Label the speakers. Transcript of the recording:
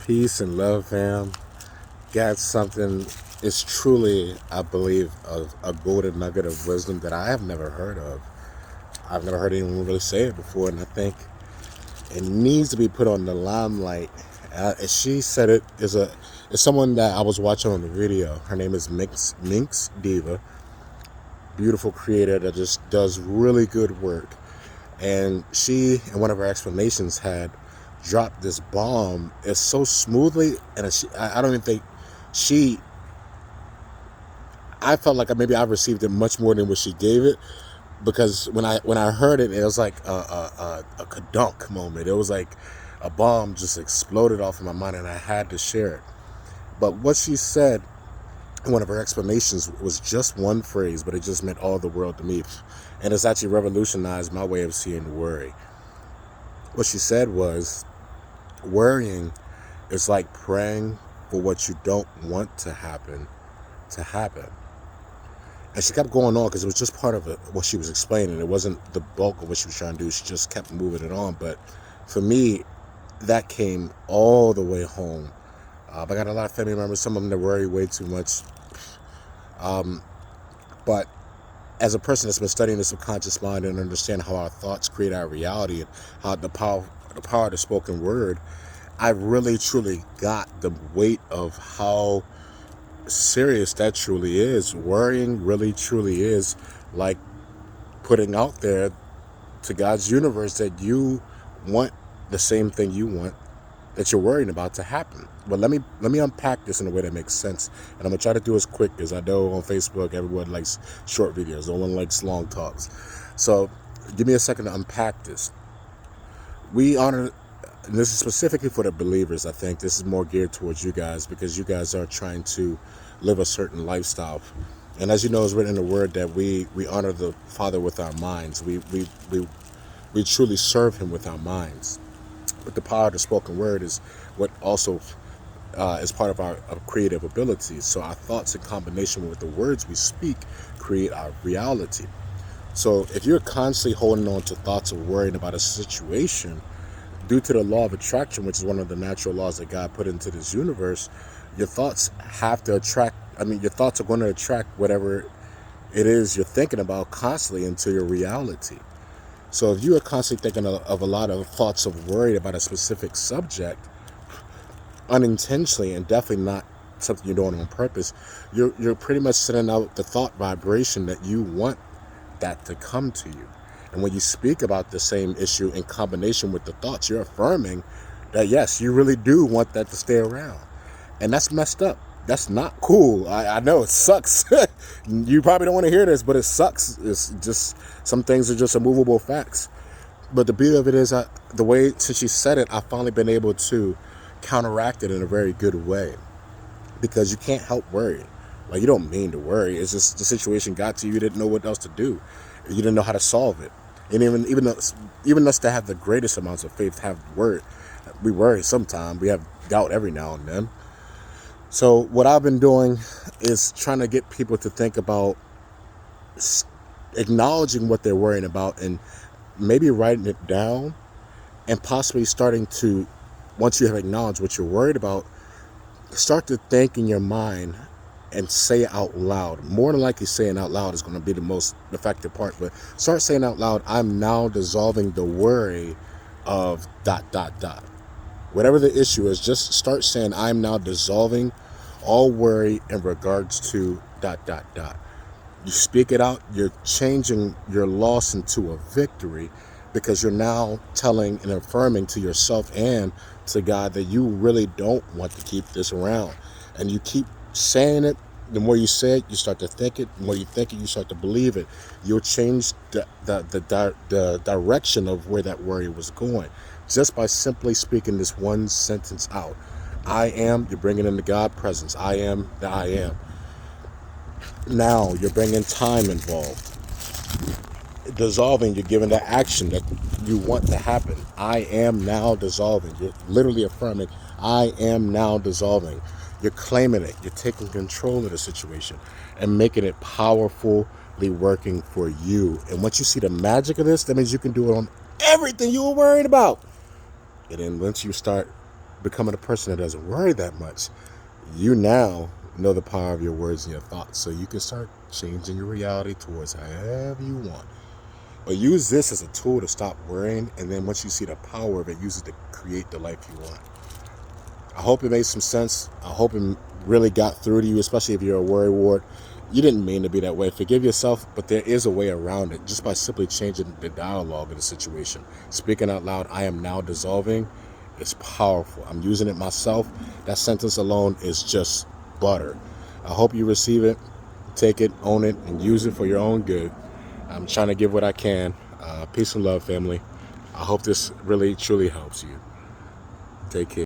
Speaker 1: Peace and love, fam. Got something. It's truly, I believe, a golden nugget of wisdom that I have never heard of. I've never heard anyone really say it before, and I think it needs to be put on the limelight. She said it is someone that I was watching on the video. Her name is Minx Diva, beautiful creator that just does really good work. And she, in one of her explanations, had dropped this bomb. It's so smoothly, and I don't even think she. I felt like maybe I received it much more than what she gave it, because when I heard it, it was like a kadunk moment. It was like a bomb just exploded off of my mind, and I had to share it. But what she said in one of her explanations was just one phrase, but it just meant all the world to me, and it's actually revolutionized my way of seeing worry. What she said was, worrying is like praying for what you don't want to happen to happen. And she kept going on because it was just part of it, what she was explaining. It wasn't the bulk of what she was trying to do. She just kept moving it on. But for me, that came all the way home. I got a lot of family members, some of them that worry way too much. But as a person that's been studying the subconscious mind and understand how our thoughts create our reality and how the power of the spoken word, I really truly got the weight of how serious that truly is. Worrying really truly is like putting out there to God's universe that you want the same thing you want that you're worrying about to happen. But let me unpack this in a way that makes sense, and I'm gonna try to do as quick as I know. On Facebook, everyone likes short videos. No one likes long talks. So give me a second to unpack this. We honor, and this is specifically for the believers. I think this is more geared towards you guys because you guys are trying to live a certain lifestyle. And as you know, it's written in the word that we honor the Father with our minds. We truly serve him with our minds. But the power of the spoken word is what also is part of our creative abilities. So our thoughts in combination with the words we speak create our reality. So if you're constantly holding on to thoughts of worrying about a situation, due to the law of attraction, which is one of the natural laws that God put into this universe, your thoughts have to attract, your thoughts are going to attract whatever it is you're thinking about constantly into your reality. So if you are constantly thinking of a lot of thoughts of worry about a specific subject, unintentionally and definitely not something you're doing on purpose, you're pretty much sending out the thought vibration that you want that to come to you. And when you speak about the same issue in combination with the thoughts, you're affirming that yes, you really do want that to stay around. And that's messed up. That's not cool. I know it sucks. You probably don't want to hear this, but it sucks. It's just, some things are just immovable facts. But the beauty of it is, the way since you said it, I've finally been able to counteract it in a very good way. Because you can't help worry. Like, you don't mean to worry. It's just the situation got to you. You didn't know what else to do. You didn't know how to solve it. And even us that have the greatest amounts of faith we worry sometimes. We have doubt every now and then. So what I've been doing is trying to get people to think about acknowledging what they're worrying about and maybe writing it down, and possibly starting to, once you have acknowledged what you're worried about, start to think in your mind and say it out loud. More than likely, saying out loud is going to be the most effective part, but start saying out loud, I'm now dissolving the worry of ... Whatever the issue is, just start saying, I'm now dissolving all worry in regards to ... You speak it out, you're changing your loss into a victory, because you're now telling and affirming to yourself and to God that you really don't want to keep this around. And you keep saying it. The more you say it, you start to think it. The more you think it, you start to believe it. You'll change the direction of where that worry was going, just by simply speaking this one sentence out. I am, you're bringing in the God presence. I am the I am. Now you're bringing time involved. Dissolving, you're giving the action that you want to happen. I am now dissolving. You're literally affirming, I am now dissolving. You're claiming it. You're taking control of the situation and making it powerfully working for you. And once you see the magic of this, that means you can do it on everything you were worried about. And then once you start becoming a person that doesn't worry that much, you now know the power of your words and your thoughts. So you can start changing your reality towards however you want. But use this as a tool to stop worrying, and then once you see the power of it, use it to create the life you want. I hope it made some sense. I hope it really got through to you, especially if you're a worrywart. You didn't mean to be that way. Forgive yourself, but there is a way around it just by simply changing the dialogue of the situation. Speaking out loud, I am now dissolving. It's powerful. I'm using it myself. That sentence alone is just butter. I hope you receive it, take it, own it, and use it for your own good. I'm trying to give what I can. Peace and love, family. I hope this really, truly helps you. Take care.